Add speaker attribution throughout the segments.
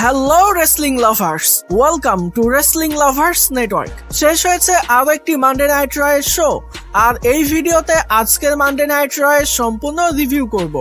Speaker 1: Hello wrestling lovers, welcome to wrestling lovers network. শেষ হয়েছে আরো একটি মানডে নাইট রয়ের শো, আর এই ভিডিওতে আজকের মানডে নাইট রয়ের সম্পূর্ণ রিভিউ করব।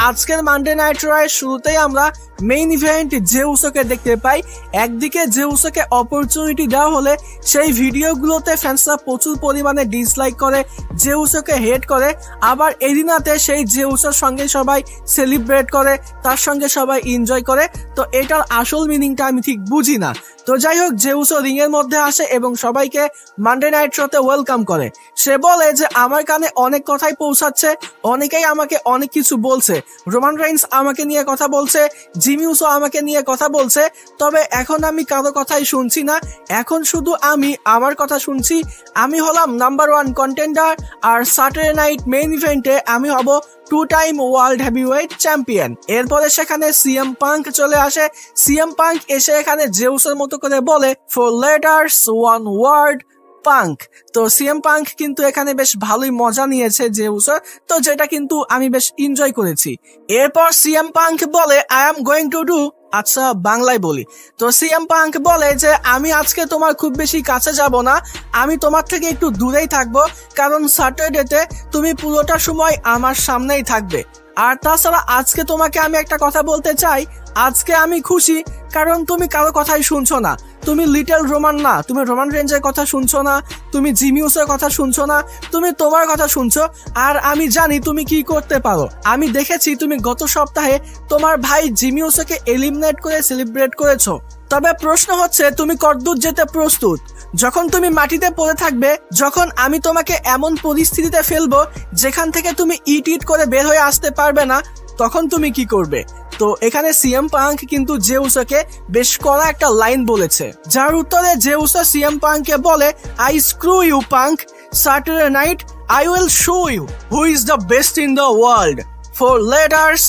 Speaker 1: আজকের মানডে নাইট রয়ের শুরুতেই আমরা মেইন ইভেন্ট জে উসোকে দেখতে পাই। একদিকে জে উসোকে অপরচুনিটি দেওয়া হলে সেই ভিডিওগুলোতে ফ্যান্সরা প্রচুর পরিমাণে ডিসলাইক করে, জে উসোকে হেট করে, আবার এরিনাতে সেই জে উসোর সঙ্গে সবাই সেলিব্রেট করে, তার সঙ্গে সবাই এনজয় করে। তো এটার আসল মিনিংটা আমি ঠিক বুঝি না। তো যাই হোক, জে উসো রিং এর মধ্যে আসে এবং সবাইকে মানডে নাইট শোতে ওয়েলকাম করে। সে বলে যে আমার কানে অনেক কথাই পৌঁছাচ্ছে, অনেকেই আমাকে অনেক কিছু বলছে, রোমান রেইন্স আমাকে নিয়ে কথা বলছে, জিমি উসো আমাকে নিয়ে কথা বলছে, তবে এখন আমি কারো কথাই শুনছি না, এখন শুধু আমি আমার কথা শুনছি। আমি হলাম নাম্বার 1 কন্টেন্ডার, আর স্যাটারডে নাইট মেইন ইভেন্টে আমি হব 2 টাইম ওয়ার্ল্ড হেভিওয়েট চ্যাম্পিয়ন। এরপরে সেখানে সিএম পাঙ্ক চলে আসে। সিএম পাঙ্ক এসে এখানে জে উসোর মতো করে বলে 4 letters 1 word পাঙ্ক। তো সিএম পাঙ্ক কিন্তু এখানে বেশ ভালোই মজা নিয়েছে জে উসো, তো যেটা কিন্তু আমি বেশ এনজয় করেছি। এরপর সিএম পাঙ্ক বলে I am going to do, আচ্ছা বাংলায় বলি, তো সিএম পাঙ্ক বলে যে আমি আজকে তোমার খুব বেশি কাছে যাব না, আমি তোমার থেকে একটু দূরেই থাকবো, কারণ স্যাটারডেতে তুমি পুরোটা সময় আমার সামনেই থাকবে। আর তাছাড়া আজকে তোমাকে আমি একটা কথা বলতে চাই, আজকে আমি খুশি কারণ তুমি কারো কথাই শুনছো না। তুমি লিটল রোমান না, তুমি রোমান রেঞ্জের কথা শুনছো না, তুমি জিমি উসোর কথা শুনছো না, তুমি তোমার কথা শুনছো। আর আমি জানি তুমি কি করতে পারো, আমি দেখেছি তুমি গত সপ্তাহে তোমার ভাই জিমি উসোকে এলিমিনেট করে সেলিব্রেট করেছো। তবে প্রশ্ন হচ্ছে তুমি কতদূর যেতে প্রস্তুত? যখন তুমি মাটিতে পড়ে থাকবে, যখন আমি তোমাকে এমন পরিস্থিতিতে ফেলবো যেখান থেকে তুমি ইট করে বের হয়ে আসতে পারবে না, তখন তুমি কি করবে? তো এখানে সিএম পাঙ্ক কিন্তু জে উসোকে বেশ কড়া একটা লাইন বলেছে, যার উত্তরে জে উসো সিএম পাঙ্ককে বলে I screw you Punk, Saturday night I will show you who is the best in the world, 4 letters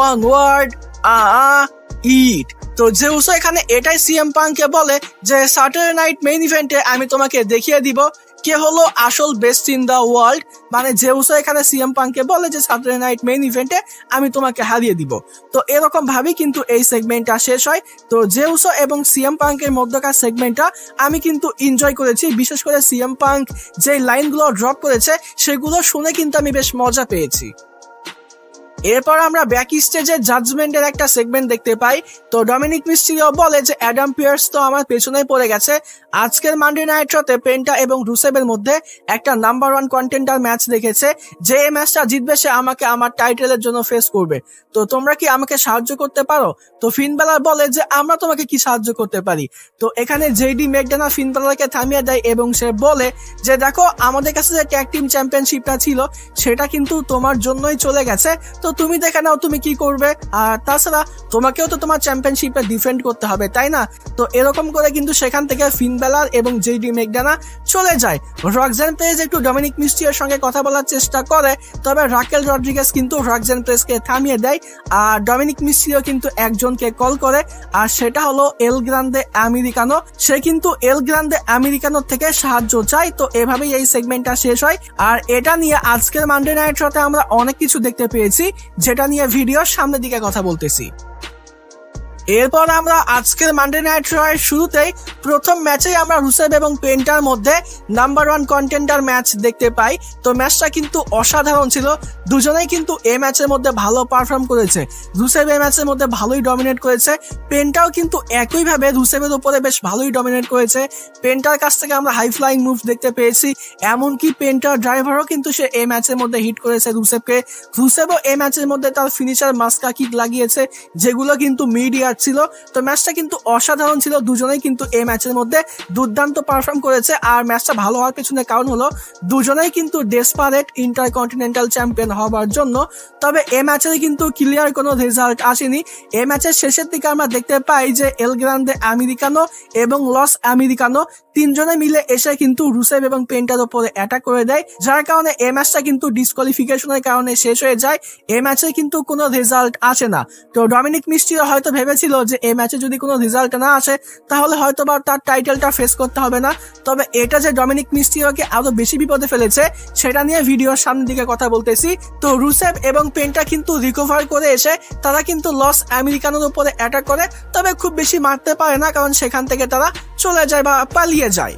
Speaker 1: 1 word it. তো জে উসো এখানে এটাই সিএম পাঙ্ককে বলে যে স্যাটারডে নাইট মেইন ইভেন্টে আমি তোমাকে দেখিয়ে দিব কে হলো আসল বেস্ট ইন দ্য ওয়ার্ল্ড। মানে জে উসো এখানে সিএম পাঙ্ককে বলে যে স্যাটারডে নাইট মেইন ইভেন্টে আমি তোমাকে হারিয়ে দিব। তো এরকম ভাবেই কিন্তু এই সেগমেন্টটা শেষ হয়। তো জে উসো এবং সিএম পাঙ্কের মধ্যকার সেগমেন্টটা আমি কিন্তু এনজয় করেছি, বিশেষ করে সিএম পাঙ্ক যে লাইনগুলো ড্রপ করেছে সেগুলো শুনে কিন্তু আমি বেশ মজা পেয়েছি। এরপর আমরা ব্যাক স্টেজে জাজমেন্টের একটা সেগমেন্ট দেখতে পাই। তো ডমিনিক মিস্টিরিও বলে যে অ্যাডাম পিয়ার্স তো আমার পেছনেই পড়ে গেছে, আজকের মানডে নাইট শোতে পেন্টা এবং রুসেবের মধ্যে একটা নাম্বার 1 কন্টেন্ডার ম্যাচ দেখেছে, যে এই ম্যাচটা জিতবে সে আমাকে আমার টাইটেলের জন্য ফেস করবে। তো তোমরা কি আমাকে সাহায্য করতে পারো? তো ফিন বেলার বলে যে আমরা তোমাকে কি সাহায্য করতে পারি। তো এখানে জেডি ম্যাকডোনা ফিন বেলারকে থামিয়ে দেয় এবং সে বলে যে দেখো, আমাদের কাছে যে ট্যাগ টিম চ্যাম্পিয়নশিপটা ছিল সেটা কিন্তু তোমার জন্যই চলে গেছে, তো তুমি দেখে নাও তুমি কি করবে। আর তাছাড়া তোমাকেও তো তোমার চ্যাম্পিয়নশিপে ডিফেন্ড করতে হবে, তাই না? তো এরকম করে কিন্তু সেখান থেকে ফিন বেলার এবং জেডি ম্যাকডোনা চলে যায়। রক্সেন পেজ একটু ডমিনিক মিস্টিরিওর সঙ্গে কথা বলার চেষ্টা করে, তবে রাকেল রড্রিগেজ কিন্তু রক্সেন পেজকে থামিয়ে দেয়। আর ডমিনিক মিস্টিরিও কিন্তু একজনকে কল করে, আর সেটা হলো এল গ্রান্দে আমেরিকানো। সে কিন্তু এল গ্রান্দে আমেরিকানোর থেকে সাহায্য চায়। তো এভাবেই এই সেগমেন্টটা শেষ হয়। আর এটা নিয়ে আজকের মানডে নাইট শোতে আমরা অনেক কিছু দেখতে পেয়েছি, যেটা নিয়ে ভিডিওর সামনের দিকে কথা বলতেছি। এরপর আমরা আজকের মানডে নাইট শোয়ের শুরুতেই প্রথম ম্যাচেই আমরা রুসেব এবং পেন্টার মধ্যে নাম্বার 1 কন্টেন্ডার ম্যাচ দেখতে পাই। তো ম্যাচটা কিন্তু অসাধারণ ছিল, দুজনেই কিন্তু এই ম্যাচের মধ্যে ভালো পারফর্ম করেছে। রুসেব এই ম্যাচের মধ্যে ভালোই ডমিনেট করেছে, পেন্টাও কিন্তু একইভাবে রুসেবের উপরে বেশ ভালোই ডমিনেট করেছে। পেন্টার কাছ থেকে আমরা হাই ফ্লাইং মুভ দেখতে পেয়েছি, এমনকি পেন্টার ড্রাইভারও কিন্তু সে এই ম্যাচের মধ্যে হিট করেছে রুসেবকে। রুসেবও এই ম্যাচের মধ্যে তার ফিনিশার মাস্কা কিক লাগিয়েছে, যেগুলো কিন্তু মিডিয়ার ছিল। তো ম্যাচটা কিন্তু অসাধারণ ছিল, দুজনেই কিন্তু এই ম্যাচের মধ্যে দুর্দান্ত পারফর্ম করেছে। আর ম্যাচটা ভালো হওয়ার পেছনে কারণ হলো দুজনেই কিন্তু ডেসপারেট ইন্টারকন্টিনেন্টাল চ্যাম্পিয়ন হবার জন্য। তবে এই ম্যাচে কিন্তু ক্লিয়ার কোনো রেজাল্ট আসেনি। এই ম্যাচের শেষের দিকে আমরা দেখতে পাই যে এল গ্রান্দে আমেরিকানো এবং লস আমেরিকানো তিনজনে মিলে এসে কিন্তু রুসেব এবং পেন্টার উপরে অ্যাটাক করে দেয়, যার কারণে এই ম্যাচটা কিন্তু ডিসকোয়ালিফিকেশনের কারণে শেষ হয়ে যায়। এই ম্যাচে কিন্তু কোনো রেজাল্ট আসে না। তো ডমিনিক মিস্টিরিও হয়তো ভেবেছিল ছিল যে এই ম্যাচে যদি কোনো রেজাল্ট না আসে তাহলে হয়তোবা তার টাইটেলটা ফেস করতে হবে না, তবে এটা যে ডমিনিক মিস্টিরিওকে আরো বেশি বিপদে ফেলেছে সেটা নিয়ে ভিডিওর সামনের দিকে কথা বলতেছি। তো রুসেভ এবং পেন্টা কিন্তু রিকভার করে এসে তারা কিন্তু লস আমেরিকানোর উপরে অ্যাটাক করে, তবে খুব বেশি মারতে পারে না কারণ সেখান থেকে তারা চলে যায় বা পালিয়ে যায়।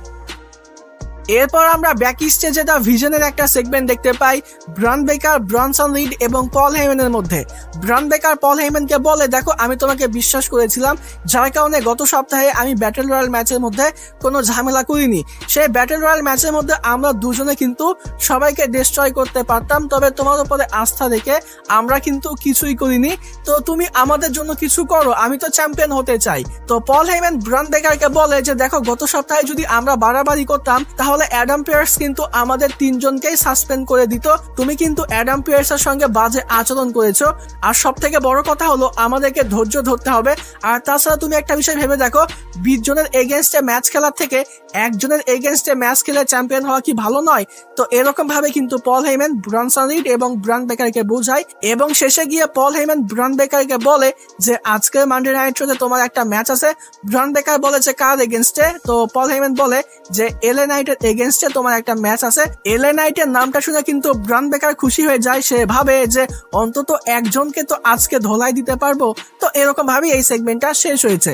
Speaker 1: এরপর আমরা ব্যাক স্টেজে দ্য ভিশনের একটা সেগমেন্ট দেখতে পাই ব্রন বেকার, ব্রনসন রিড এবং পল হেইম্যানের মধ্যে। ব্রন বেকার পল হেইম্যানকে বলে, দেখো আমি তোমাকে বিশ্বাস করেছিলাম, যার কারণে গত সপ্তাহে আমি ব্যাটল রয়্যাল ম্যাচের মধ্যে কোনো ঝামেলা করিনি। সেই ব্যাটল রয়্যাল ম্যাচের মধ্যে আমরা দুজনে কিন্তু সবাইকে ডিস্ট্রয় করতে পারতাম, তবে তোমার উপরে আস্থা রেখে আমরা কিন্তু কিছুই করিনি, তো তুমি আমাদের জন্য কিছু করো, আমি তো চ্যাম্পিয়ন হতে চাই। তো পল হেইম্যান ব্রন বেকারকে বলে যে দেখো গত সপ্তাহে যদি আমরা বাড়াবাড়ি করতাম তাহলে অ্যাডাম পিয়ার্স কিন্তু আমাদের তিনজনকেই সাসপেন্ড করে দিত, তুমি কিন্তু অ্যাডাম পিয়ার্সের সঙ্গে বাজে আচরণ করেছো, আর সব থেকে বড় কথা হলো আমাদেরকে ধৈর্য ধরতে হবে। আর তাছাড়া তুমি একটা বিষয় ভেবে দেখো, 20 জনের এগেনস্টে ম্যাচ খেলার থেকে একজনের এগেনস্টে ম্যাচ খেলে চ্যাম্পিয়ন হওয়া কি ভালো নয়? তো এরকম ভাবে কিন্তু পল হেইম্যান ব্রনসন রিড এবং ব্রন বেকারকে বোঝায়, এবং শেষে গিয়ে পল হেইম্যান ব্রন বেকারকে বলে যে আজকের মানডে নাইট শোতে তোমার একটা ম্যাচ আছে। ব্রন বেকার বলে যে কার এগেনস্টে? তো পল হেইম্যান বলে যে এলএ নাইটের এগেনস্টে তোমার একটা ম্যাচ আছে। এলএ নাইটের নামটা শুনে কিন্তু ব্রন বেকার খুশি হয়ে যায়, সে ভাবে যে অন্তত একজনকে তো আজকে ধোলাই দিতে পারবো। তো এরকম ভাবে এই সেগমেন্টটা শেষ হয়েছে।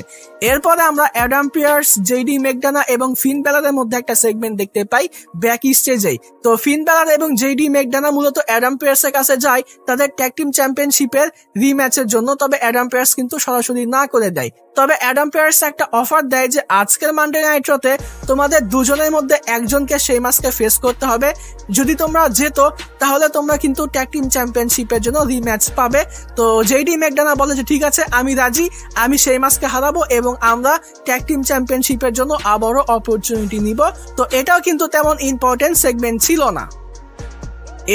Speaker 1: এরপরে আমরা অ্যাডাম পিয়ার্স, জেডি ম্যাকডোনা এবং ফিন ব্যালারের মধ্যে একটা সেগমেন্ট দেখতে পাই ব্যাক স্টেজে। তো ফিন ব্যালার এবং জেডি ম্যাকডোনা মূলত অ্যাডাম পিয়ার্সের কাছে যায় তাদের ট্যাগ টিম চ্যাম্পিয়নশিপের রিম্যাচের জন্য, তবে অ্যাডাম পিয়ার্স কিন্তু সরাসরি না করে দেয়। তবে অ্যাডাম পিয়ার্স একটা অফার দেয় যে আজকের মানডে নাইট শোতে তোমাদের দুজনের মধ্যে একজনকে সেই ম্যাচকে ফেস করতে হবে, যদি তোমরা যেত তাহলে তোমরা কিন্তু ট্যাগ টিম চ্যাম্পিয়নশিপের জন্য রিম্যাচ পাবে। তো জেডি ম্যাকডোনা বলে যে ঠিক আছে আমি রাজি, আমি সেই ম্যাচকে হারাবো এবং আমরা ট্যাগ টিম চ্যাম্পিয়নশিপের জন্য আবারও অপরচুনিটি নিব। তো এটাও কিন্তু তেমন ইম্পর্টেন্ট সেগমেন্ট ছিল না।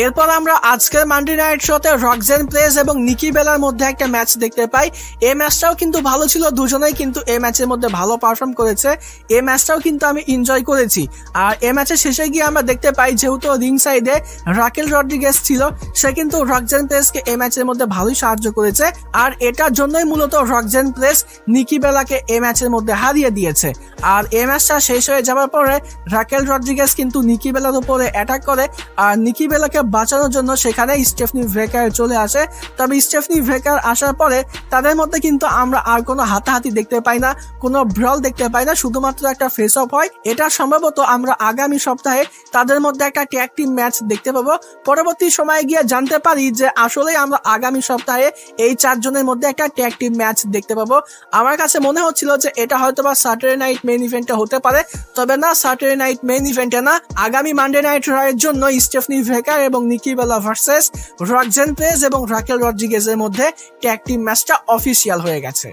Speaker 1: এরপর আমরা আজকের মানডে নাইট শোতে রক্সেন প্রেস এবং নিকি বেলার মধ্যে একটা ম্যাচ দেখতে পাই। এই ম্যাচটাও কিন্তু ভালো ছিল, দুজনেই কিন্তু এই ম্যাচের মধ্যে ভালো পারফর্ম করেছে, এই ম্যাচটাও কিন্তু আমি এনজয় করেছি। আর এই ম্যাচের শেষে গিয়ে আমরা দেখতে পাই যেহেতু রিং সাইডে রাকেল রড্রিগেজ ছিল, সে কিন্তু রক্সেন প্রেসকে এই ম্যাচের মধ্যে ভালোই সাহায্য করেছে, আর এটার জন্যই মূলত রক্সেন প্রেস নিকি বেলাকে এই ম্যাচের মধ্যে হারিয়ে দিয়েছে। আর এই ম্যাচটা শেষ হয়ে যাওয়ার পরে রাকেল রড্রিগেজ কিন্তু নিকি বেলার উপরে অ্যাটাক করে, আর নিকি বেলাকে বাঁচানোর জন্য সেখানে স্টেফনি ভেকার চলে আসে। তবে স্টেফনি ভেকার আসার পরে তাদের মধ্যে কিন্তু আমরা আর কোনো হাতাহাতি দেখতে পাই না, কোনো ব্রল দেখতে পাই না, শুধুমাত্র একটা ফেস অফ হয়। এটা সম্ভবত আমরা আগামী সপ্তাহে তাদের মধ্যে একটা ট্যাগ টিম ম্যাচ দেখতে পাবো। পরবর্তী সময়ে গিয়ে জানতে পারি যে আসলে আমরা আগামী সপ্তাহে এই 4 জনের মধ্যে একটা ট্যাগ টিম ম্যাচ দেখতে পাবো। আমার কাছে মনে হচ্ছিল যে এটা হয়তোবা স্যাটারডে নাইট মেইন ইভেন্টে হতে পারে, তবে না, স্যাটারডে নাইট মেইন ইভেন্টে না, আগামী মানডে নাইট রয়ের জন্য স্টেফনি ভেকার এবং নিকি বেলা ভার্সেস রক্সেন প্রেস এবং রাকেল রড্রিগেজের মধ্যে ট্যাগ টিম ম্যাচটা অফিসিয়াল হয়ে গেছে।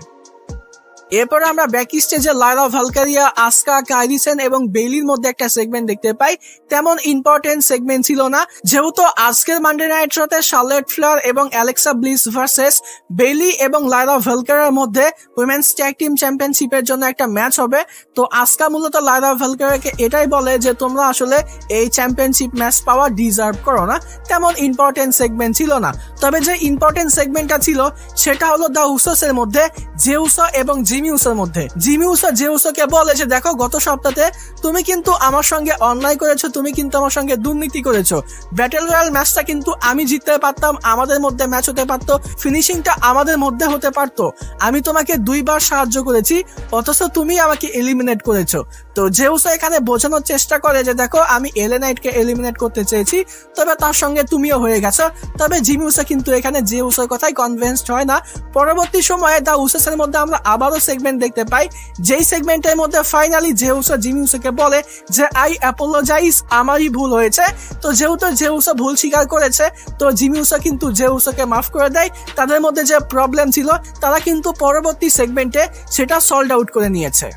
Speaker 1: এরপর আমরা ব্যাক স্টেজে লাইরা ভালকারিয়া, আসকা, কাইরি সেন এবং বেইলির মধ্যে একটা সেগমেন্ট দেখতে পাই। তেমন ইম্পর্টেন্ট সেগমেন্ট ছিল না, যেহেতু আজকের মানডে নাইট শোতে শার্লেট ফ্লেয়ার এবং অ্যালেক্সা ব্লিস ভার্সেস বেইলি এবং লাইরা ভালকারিয়ার মধ্যে উইমেন্স ট্যাগ টিম চ্যাম্পিয়নশিপের জন্য একটা ম্যাচ হবে। তো আসকা মূলত লাইরা ভালকারিয়াকে এটাই বলে যে তোমরা আসলে এই চ্যাম্পিয়নশিপ ম্যাচ পাওয়া ডিজার্ভ করো না, তেমন ইম্পর্টেন্ট সেগমেন্ট ছিল না। তবে যে ইম্পর্টেন্ট সেগমেন্টটা ছিল সেটা হলো দ্য উসোসের মধ্যে জে উসো এবং জিমি উসোর মধ্যে। জিমি উসো জে উসোকে বলে যে দেখো গত সপ্তাহে তুমি কিন্তু আমার সঙ্গে অন্যায় করেছো, তুমি কিন্তু আমার সঙ্গে দুর্নীতি করেছো, ব্যাটল রয়্যাল ম্যাচটা কিন্তু আমি জিততে পারতাম, আমাদের মধ্যে ম্যাচ হতে পারতো, ফিনিশিংটা আমাদের মধ্যে হতে পারতো, আমি তোমাকে 2 বার সাহায্য করেছি অথচ তুমি আমাকে এলিমিনেট করেছো। তো জে উসো এখানে বোঝানোর চেষ্টা করে যে দেখো আমি এলএ নাইটকে এলিমিনেট করতে চেয়েছি, তবে তার সঙ্গে তুমিও হয়ে গেছো। তবে জিমি উসো কিন্তু এখানে জে উসোর কথাই কনভিন্সড হয় না। পরবর্তী সময়ে দা উসোসের মধ্যে আমরা আবারও সেগমেন্ট দেখতে পাই, যেই সেগমেন্টের মধ্যে ফাইনালি জে উসো জিমি উসোকে বলে যে আই অ্যাপোলোজাইজ, আমারই ভুল হয়েছে। তো যেহেতু জে উসো ভুল স্বীকার করেছে, তো জিমি উসো কিন্তু জে উসোকে মাফ করে দেয়। তাদের মধ্যে যে প্রবলেম ছিল তারা কিন্তু পরবর্তী সেগমেন্টে সেটা সল্ভ আউট করে নিয়েছে।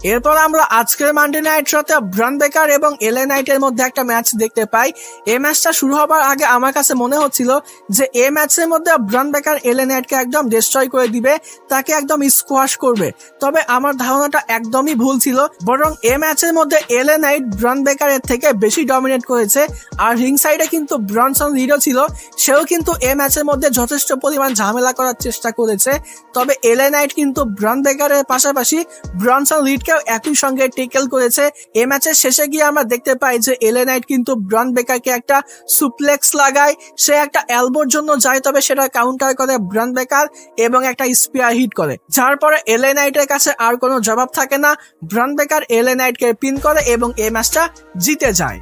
Speaker 1: এরপর আমরা আজকের মানডে নাইট শোতে ব্রন বেকার এবং এলএ নাইটের মধ্যে একটা ম্যাচ দেখতে পাই। এই ম্যাচটা শুরু হবার আগে আমার কাছে মনে হচ্ছিল যে এই ম্যাচের মধ্যে ব্রন বেকার এলএ নাইটকে একদম ডিস্ট্রয় করে দিবে, তাকে একদম স্কোয়াশ করবে। তবে আমার ধারণাটা একদমই ভুল ছিল, বরং এই ম্যাচের মধ্যে এলএ নাইট ব্রন বেকারের থেকে বেশি ডমিনেট করেছে। আর রিং সাইডে কিন্তু ব্রনসন রিডও ছিল, সেও কিন্তু এই ম্যাচের মধ্যে যথেষ্ট পরিমাণ ঝামেলা করার চেষ্টা করেছে। তবে এলএ নাইট কিন্তু ব্রন বেকারের পাশাপাশি ব্রনসন রিড একই সঙ্গে টেকেল করেছে। এই ম্যাচের শেষে গিয়ে আমরা দেখতে পাই যে এলএ নাইট কিন্তু ব্রন বেকারকে একটা সুপ্লেক্স লাগায়, সে একটা এলবোর জন্য যায়, তবে সেটা কাউন্টার করে ব্রন বেকার এবং একটা স্পিয়ার হিট করে, যার পরে এলএ নাইটের কাছে আর কোনো জবাব থাকে না। ব্রন বেকার এলএ নাইটকে পিন করে এবং এই ম্যাচটা জিতে যায়।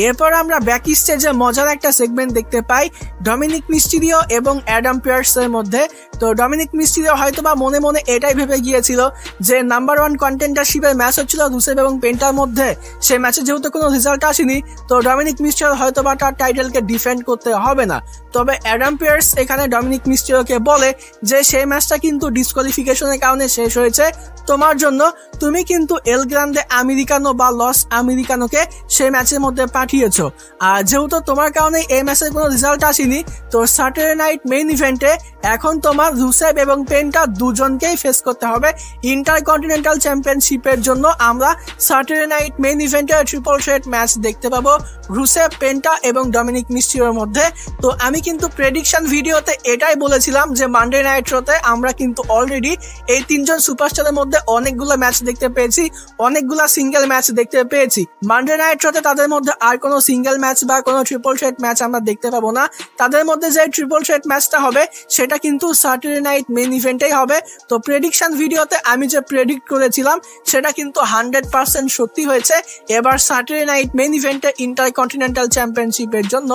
Speaker 1: এরপর আমরা ব্যাক স্টেজে মজার একটা সেগমেন্ট দেখতে পাই ডমিনিক মিস্টিরিও এবং অ্যাডাম পিয়ার্স এর মধ্যে। তো ডমিনিক মিস্টিরিও হয়তোবা মনে মনে এটাই ভেবে গিয়েছিল যে নাম্বার 1 কন্টেন্ডারশিপের ম্যাচ হচ্ছিল রুসেভ এবং পেন্টার মধ্যে, সেই ম্যাচে যেহেতু কোনো রেজাল্ট আসেনি, তো ডমিনিক মিস্টিরিও হয়তোবা তার টাইটেলকে ডিফেন্ড করতে হবে না। তবে অ্যাডাম পিয়ার্স এখানে ডমিনিক মিস্টিরিওকে বলে যে সেই ম্যাচটা কিন্তু ডিসকোয়ালিফিকেশনের কারণে শেষ হয়েছে তোমার জন্য, তুমি কিন্তু এল গ্রান্ডে আমেরিকানো বা লস আমেরিকানোকে সেই ম্যাচের মধ্যে পাঠিয়েছো, আর যেহেতু তোমার কারণে এই ম্যাচের কোনো রেজাল্ট আসেনি, তো স্যাটারডে নাইট মেইন ইভেন্টে এখন তোমার রুসেভ এবং পেন্টা দুজনকেই ফেস করতে হবে ইন্টারকন্টিনেন্টাল চ্যাম্পিয়নশিপের জন্য। আমরা স্যাটারডে নাইট মেইন ইভেন্টে ট্রিপল থ্রেট ম্যাচ দেখতে পাবো রুসেভ, পেন্টা এবং ডমিনিক মিস্টিরিওর মধ্যে। তো আমি কিন্তু প্রেডিকশন ভিডিওতে এটাই বলেছিলাম যে মানডে নাইট শোতে আমরা কিন্তু অলরেডি এই তিনজন সুপারস্টারের মধ্যে অনেকগুলো ম্যাচ দেখতে পেয়েছি, অনেকগুলো সিঙ্গেল ম্যাচ দেখতে পেয়েছি। মানডে নাইট শোতে তাদের মধ্যে আর কোনো সিঙ্গেল ম্যাচ বা কোনো ট্রিপল থ্রেট ম্যাচ আমরা দেখতে পাবো না। তাদের মধ্যে যে ট্রিপল থ্রেট ম্যাচটা হবে সেটা কিন্তু স্যাটারডে নাইট মেইন ইভেন্টেই হবে। তো প্রেডিকশন ভিডিওতে আমি যে প্রেডিক্ট করেছিলাম সেটা কিন্তু 100% সত্যি হয়েছে। এবার স্যাটারডে নাইট মেইন ইভেন্টে ইন্টারকন্টিনেন্টাল চ্যাম্পিয়নশিপের জন্য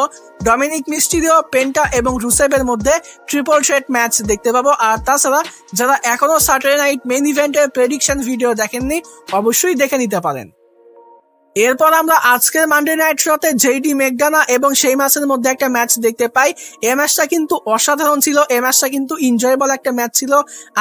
Speaker 1: ডমিনিক মিস্টিরিও, পেন্টা এবং রুসেভের মধ্যে ট্রিপল থ্রেট ম্যাচ দেখতে পাবো। আর তাছাড়া যারা এখনো স্যাটারডে নাইট মেইন ইভেন্টের প্রেডিকশন ভিডিও দেখেননি অবশ্যই দেখে নিতে পারেন। এরপর আমরা আজকের মানডে নাইট শোতে জেডি ম্যাকডোনা এবং সেই ম্যাচের মধ্যে একটা ম্যাচ দেখতে পাই। এই ম্যাচটা কিন্তু অসাধারণ ছিল, এই ম্যাচটা কিন্তু এনজয়েবল একটা ম্যাচ ছিল,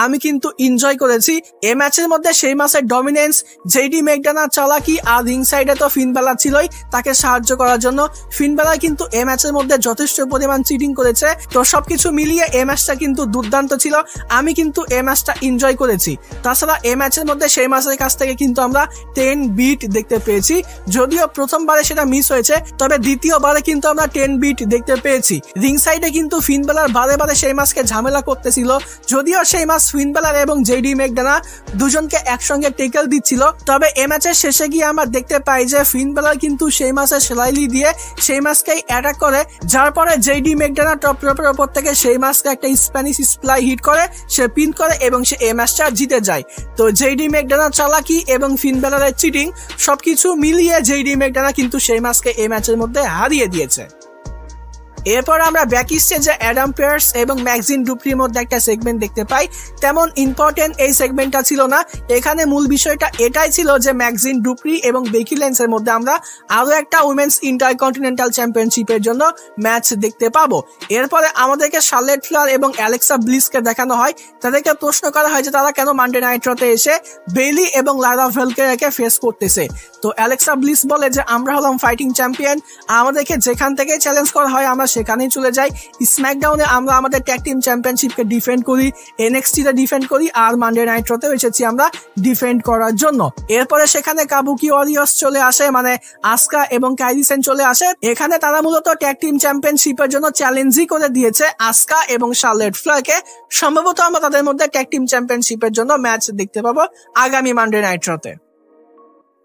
Speaker 1: আমি কিন্তু এনজয় করেছি। এই ম্যাচের মধ্যে সেই ম্যাচের ডমিনেন্স, জেডি ম্যাকডোনার চালাকি, আর রিং সাইডে তো ফিন বেলার ছিলই তাকে সাহায্য করার জন্য। ফিন বেলার কিন্তু এই ম্যাচের মধ্যে যথেষ্ট পরিমাণ চিটিং করেছে। তো সবকিছু মিলিয়ে এই ম্যাচটা কিন্তু দুর্দান্ত ছিল, আমি কিন্তু এই ম্যাচটা এনজয় করেছি। তাছাড়া এই ম্যাচের মধ্যে সেই ম্যাচের কাছ থেকে কিন্তু আমরা 10 বিট দেখতে পেয়েছি, যদিও প্রথমবারে সেটা মিস হয়েছে, তবে দ্বিতীয়বারে কিন্তু আমরা 10 বিট দেখতে পেয়েছি। রিং সাইডে কিন্তু ফিন বেলার বারে বারে সেই ম্যাচকে ঝামেলা করতেছিল, যদিও সেই ম্যাচ ফিন বেলার এবং জেডি ম্যাকডোনা দুজনকে একসঙ্গে টেকেল দিচ্ছিল। তবে এই ম্যাচের শেষে গিয়ে আমরা দেখতে পাই যে ফিন বেলার কিন্তু সেই ম্যাচে সেলাইলি দিয়ে সেই ম্যাচকেই অ্যাটাক করে, যার পরে জেডি ম্যাকডোনা টপ রোপের উপর থেকে সেই ম্যাচকে একটা স্প্যানিশ স্প্লাই হিট করে, সে পিন করে এবং সে এই ম্যাচটা জিতে যায়। তো জেডি ম্যাকডোনার চালাকি এবং ফিন বেলারের চিটিং সবকিছু মিলিয়ে জেডি ম্যাকডোনা কিন্তু সেই ম্যাচকে এই ম্যাচের মধ্যে হারিয়ে দিয়েছে। এরপর আমরা ব্যাক স্টেজে অ্যাডাম পিয়ার্স এবং ম্যাকজিন ডুপ্রির মধ্যে একটা সেগমেন্ট দেখতে পাই। তেমন ইম্পর্টেন্ট এই সেগমেন্টটা ছিল না, এখানে মূল বিষয়টা এটাই ছিল যে ম্যাকজিন ডুপ্রি এবং বেকি ল্যান্সের মধ্যে আমরা আরো একটা উইমেন্স ইন্টারকন্টিনেন্টাল চ্যাম্পিয়নশিপের জন্য ম্যাচ দেখতে পাবো। এরপরে আমাদেরকে শার্লেট ফ্লেয়ার এবং অ্যালেক্সা ব্লিসকে দেখানো হয়, তাদেরকে প্রশ্ন করা হয় যে তারা কেন মানডে নাইট শোতে এসে বেইলি এবং লাইরা ভেলকেরকে ফেস করতেছে। তো অ্যালেক্সা ব্লিস বলে যে আমরা হলাম ফাইটিং চ্যাম্পিয়ন, আমাদেরকে যেখান থেকে চ্যালেঞ্জ করা হয় আমরা সেখানেই চলে যাই। স্ম্যাকডাউনে আমরা আমাদের ট্যাগ টিম চ্যাম্পিয়নশিপকে ডিফেন্ড করি, এনএক্সটি তে ডিফেন্ড করি, আর মানডে নাইট শোতে এসেছি আমরা ডিফেন্ড করার জন্য। এরপরে সেখানে কাবুকি ওয়ারিয়র্স চলে আসে, মানে আসকা এবং কাইরি সেন চলে আসে। এখানে তারা মূলত ট্যাগ টিম চ্যাম্পিয়নশিপের জন্য চ্যালেঞ্জই করে দিয়েছে আসকা এবং শার্লেট ফ্লেয়ারকে। সম্ভবত আমরা তাদের মধ্যে ট্যাগ টিম চ্যাম্পিয়নশিপের জন্য ম্যাচ দেখতে পাবো আগামী মানডে নাইট শোতে।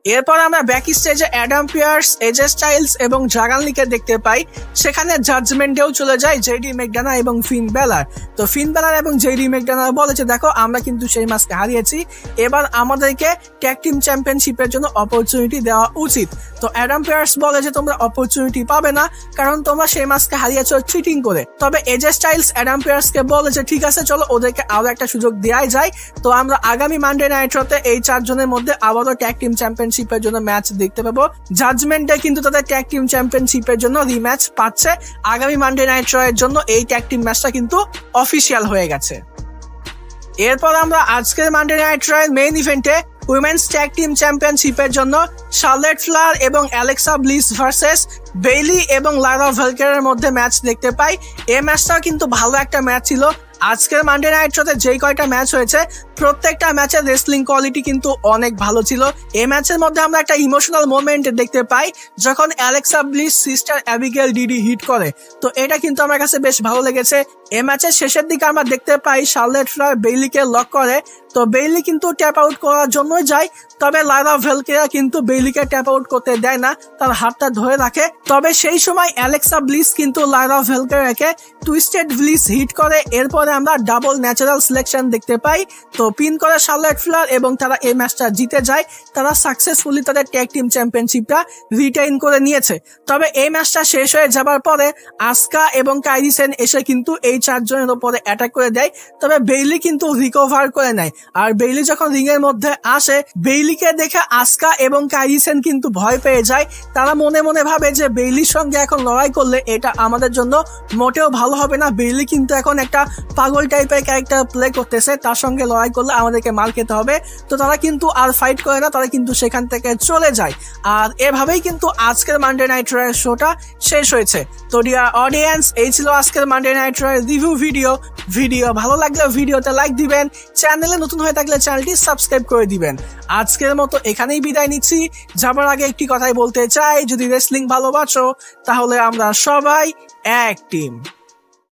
Speaker 1: এরপর আমরা ব্যাক স্টেজে অ্যাডাম পিয়ার্স, এজে স্টাইলস এবং ড্রাগন লিকে দেখতে পাই। সেখানে জাজমেন্টেও চলে যায় জেডি ম্যাকডোনা এবং ফিন বেলার। তো ফিন বেলার এবং জেডি ম্যাকডোনা বলেছে দেখো আমরা কিন্তু সেই ম্যাচকে হারিয়েছি, এবার আমাদেরকে ট্যাগ টিম চ্যাম্পিয়নশিপের জন্য অপরচুনিটি দেওয়া উচিত। তো অ্যাডাম পিয়ার্স বলে যে তোমরা অপরচুনিটি পাবে না, কারণ তোমরা সেই ম্যাচকে হারিয়েছো চিটিং করে। তবে এজে স্টাইলস অ্যাডাম পিয়ার্সকে বলে যে ঠিক আছে চলো ওদেরকে আরো একটা সুযোগ দেওয়াই যায়। তো আমরা আগামী মানডে নাইট শোতে এই 4 জনের মধ্যে আবারও ট্যাগ টিম চ্যাম্পিয়নশিপের জন্য ম্যাচ দেখতে পাবো। জাজমেন্টে কিন্তু তাদের ট্যাগ টিম চ্যাম্পিয়নশিপের জন্য রিম্যাচ পাচ্ছে। আগামী মানডে নাইট শো এর জন্য এই ট্যাগ টিম ম্যাচটা কিন্তু অফিসিয়াল হয়ে গেছে। এরপর আমরা আজকের মানডে নাইট শো এর মেইন ইভেন্টে উইমেন্স ট্যাগ টিম চ্যাম্পিয়নশিপের জন্য শার্লেট ফ্লেয়ার এবং অ্যালেক্সা ব্লিস ভার্সেস বেইলি এবং লাইরা ভেলকারের মধ্যে ম্যাচ দেখতে পাই। এই ম্যাচটাও কিন্তু ভালো একটা ম্যাচ ছিল। আজকের মানডে নাইট শোতে যেই কয়টা ম্যাচ হয়েছে প্রত্যেকটা ম্যাচের রেসলিং কোয়ালিটি কিন্তু অনেক ভালো ছিল। এই ম্যাচের মধ্যে আমরা একটা ইমোশনাল মোমেন্ট দেখতে পাই যখন Alexa Bliss sister Abigail DDT hit করে, তো এটা কিন্তু আমার কাছে বেশ ভালো লেগেছে। এই ম্যাচের শেষের দিকে আমরা দেখতে পাই শার্লেট ফ্লেয়ার বেইলিকে লক করে, তো বেইলি কিন্তু ট্যাপ আউট করার জন্যই যায়, তবে লাইরা ভেলকার কিন্তু বেইলিকে ট্যাপ আউট করতে দেয় না, তার হাতটা ধরে রাখে। তবে সেই সময় অ্যালেক্সা ব্লিস কিন্তু লাইরা ভেলকারকে টুইস্টেড ব্লিস হিট করে, এরপরে আমরা ডাবল ন্যাচারাল সিলেকশন দেখতে পাই, তো পিন করে শার্লেট ফ্লেয়ার এবং তারা এই ম্যাচটা জিতে যায়। তারা সাকসেসফুলি তাদের ট্যাগ টিম চ্যাম্পিয়নশিপটা রিটেইন করে নিয়েছে। তবে এই ম্যাচটা শেষ হয়ে যাবার পরে আসকা এবং কাইরি সেন এসে কিন্তু এই চারজনের উপরে অ্যাটাক করে দেয়, তবে বেইলি কিন্তু রিকভার করে নেয়। আর বেইলি যখন রিং এর মধ্যে আসে, বেইলিকে দেখে আসকা এবং কাইরি সেন কিন্তু ভয় পেয়ে যায়। তারা মনে মনে ভাবে যে বেইলির সঙ্গে এখন লড়াই করলে এটা আমাদের জন্য মোটেও ভালো হবে না, বেইলি কিন্তু এখন একটা পাগল টাইপের ক্যারেক্টার প্লে করতেছে, তার সঙ্গে লড়াই করলে আমাদেরকে মার খেতে হবে। তো তারা কিন্তু আর ফাইট করে না, তারা কিন্তু সেখান থেকে চলে যায়। আর এভাবেই কিন্তু আজকের মানডে নাইট রয়ের শোটা শেষ হয়েছে। তো ডিয়ার অডিয়েন্স, এই ছিল আজকের মানডে নাইট রয়ের রিভিউ ভিডিও ভালো লাগলে ভিডিওতে লাইক দিবেন, চ্যানেলে নতুন হয়ে থাকলে চ্যানেলটি সাবস্ক্রাইব করে দিবেন। আজকের মতো এখানেই বিদায় নিচ্ছি। যাবার আগে একটি কথাই বলতে চাই, যদি রেসলিং ভালোবাসো তাহলে আমরা সবাই এক টিম।